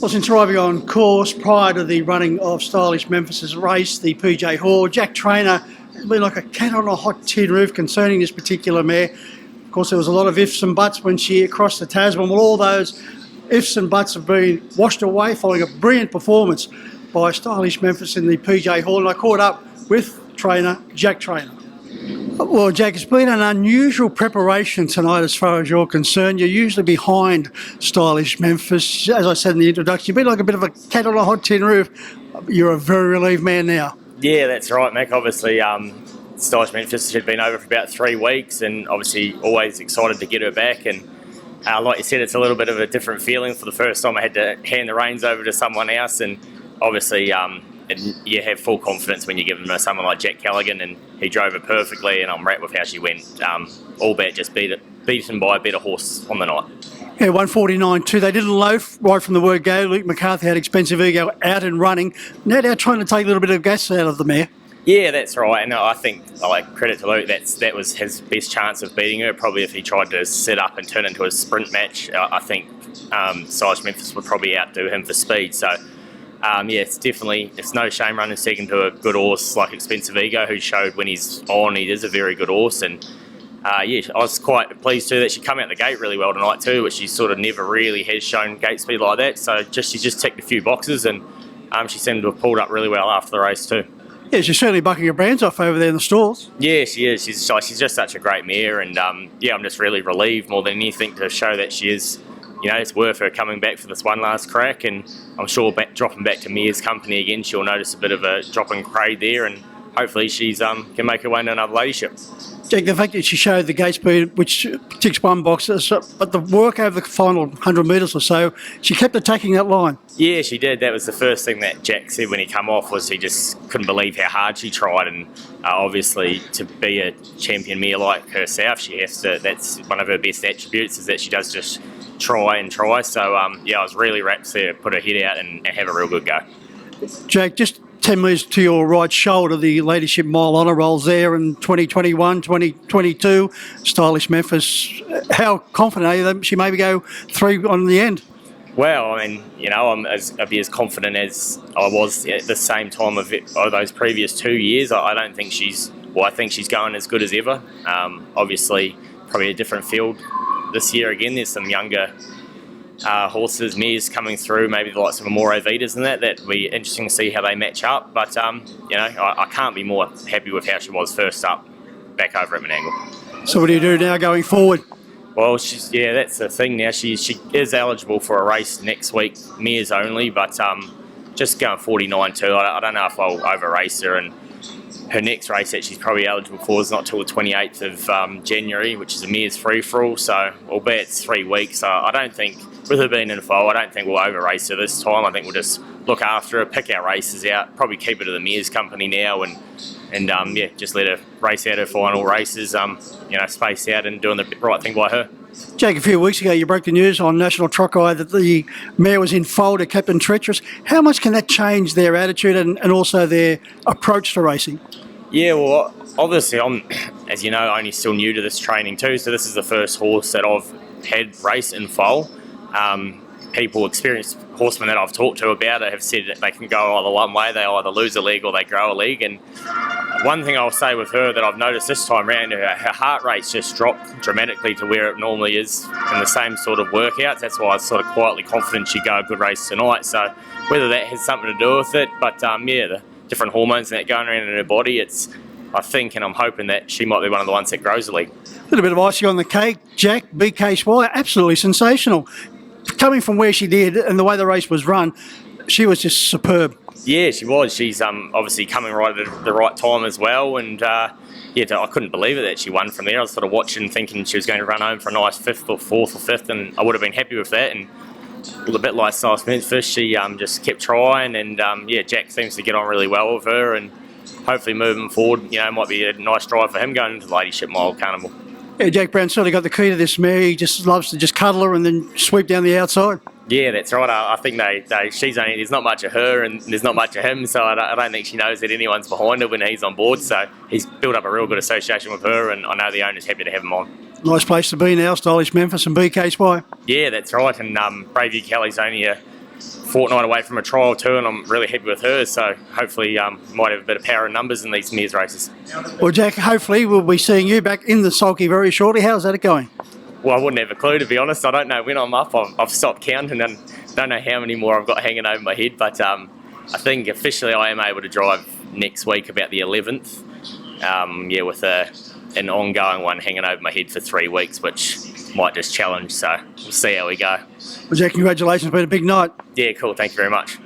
Well, since arriving on course prior to the running of Stylish Memphis's race, the PJ Hall, Jack Trainor has been like a cat on a hot tin roof concerning this particular mare. Of course, there was a lot of ifs and buts when she crossed the Tasman. Well, all those ifs and buts have been washed away following a brilliant performance by Stylish Memphis in the PJ Hall. And I caught up with trainer Jack Trainor. Well, Jack, it's been an unusual preparation tonight as far as you're concerned. You're usually behind Stylish Memphis. As I said in the introduction, you've been like a bit of a cat on a hot tin roof. You're a very relieved man now. Yeah, that's right, Mick. Obviously, Stylish Memphis had been over for about 3 weeks and obviously always excited to get her back. And like you said, it's a little bit of a different feeling. For the first time I had to hand the reins over to someone else, and obviously you have full confidence when you give them to someone like Jack Callaghan, and he drove it perfectly, and I'm wrapped with how she went. Albeit just beaten by a better horse on the night. Yeah, 149.2. They didn't loaf right from the word go. Luke McCarthy had Expensive Ego out and running. Now they're trying to take a little bit of gas out of the mare. Yeah, that's right, and I think, credit to Luke, that was his best chance of beating her. Probably if he tried to set up and turn into a sprint match, I think Stylish Memphis would probably outdo him for speed. So, it's no shame running second to a good horse like Expensive Ego, who showed when he's on, he is a very good horse. And I was quite pleased too that she come out the gate really well tonight too, which she sort of never really has shown gate speed like that. So she just ticked a few boxes, and she seemed to have pulled up really well after the race too. Yeah, she's certainly bucking her brands off over there in the stalls. Yeah, she is. She's just such a great mare, and I'm just really relieved more than anything to show that she is. It's worth her coming back for this one last crack, and I'm sure dropping back to Mare's company again, she'll notice a bit of a drop in grade there, and hopefully she's can make her way into another ladyship. Jack, the fact that she showed the gate speed, which ticks one box, but the work over the final 100 metres or so, she kept attacking that line. Yeah, she did. That was the first thing that Jack said when he come off, was he just couldn't believe how hard she tried, and obviously to be a champion mare like herself, she has to. That's one of her best attributes, is that she does just try and try. So I was really rapt to see her put her head out and have a real good go. Jack, just 10 metres to your right shoulder, the Ladyship Mile Honour rolls there in 2021, 2022. Stylish Memphis, how confident are you that she maybe go 3 on the end? Well, I mean, I'll be as confident as I was at the same time of those previous 2 years. I don't think I think she's going as good as ever. Obviously, probably a different field this year again. There's some younger horses, mares coming through, maybe the likes of Amore Vitas and that will be interesting to see how they match up. But, I can't be more happy with how she was first up back over at Menangle. So what do you do now going forward? Well, that's the thing now. She is eligible for a race next week, mares only, but just going 49 too. I don't know if I'll over race her, and her next race that she's probably eligible for is not till the 28th of January, which is a mares free-for-all. So, albeit it's 3 weeks, I don't think, with her being in the foal, I don't think we'll over race her this time. I think we'll just look after her, pick our races out, probably keep her to the mares company now, and just let her race out her final races, spaced out and doing the right thing by her. Jake, a few weeks ago you broke the news on National Trock Eye that the mare was in foal to Captain Treacherous. How much can that change their attitude and also their approach to racing? Yeah, well, obviously I'm, as you know, only still new to this training too, so this is the first horse that I've had race in foal. People, experienced horsemen that I've talked to about it, have said that they can go either one way. They either lose a leg or they grow a leg. And one thing I'll say with her that I've noticed this time round, her heart rate's just dropped dramatically to where it normally is in the same sort of workouts. That's why I was sort of quietly confident she'd go a good race tonight. So whether that has something to do with it, but the different hormones and that going around in her body, I think and I'm hoping that she might be one of the ones that grows a leg. A little bit of icing on the cake, Jack, BKSY, absolutely sensational. Coming from where she did and the way the race was run, she was just superb. Yeah, she was. She's obviously coming right at the right time as well, and I couldn't believe it that she won from there. I was sort of watching, thinking she was going to run home for a nice 5th or 4th or 5th, and I would have been happy with that. And a bit like Stylish Memphis, she just kept trying, and Jack seems to get on really well with her, and hopefully moving forward, might be a nice drive for him going into the Ladyship Mile Carnival. Yeah, Jack Brown certainly got the key to this mare. He just loves to just cuddle her and then sweep down the outside. Yeah, that's right. I think there's not much of her and there's not much of him, so I don't think she knows that anyone's behind her when he's on board. So he's built up a real good association with her, and I know the owner's happy to have him on. Nice place to be now, Stylish Memphis and BKSY. Yeah, that's right. And Braveview Kelly's only a fortnight away from a trial too, and I'm really happy with her. So hopefully, might have a bit of power in numbers in these mares races. Well, Jack, hopefully we'll be seeing you back in the sulky very shortly. How's that going? Well, I wouldn't have a clue, to be honest. I don't know when I'm up. I've stopped counting and don't know how many more I've got hanging over my head. But I think officially I am able to drive next week, about the 11th. With an ongoing one hanging over my head for 3 weeks, which might just challenge. So we'll see how we go. Well, Jack, congratulations. It's been a big night. Yeah, cool. Thank you very much.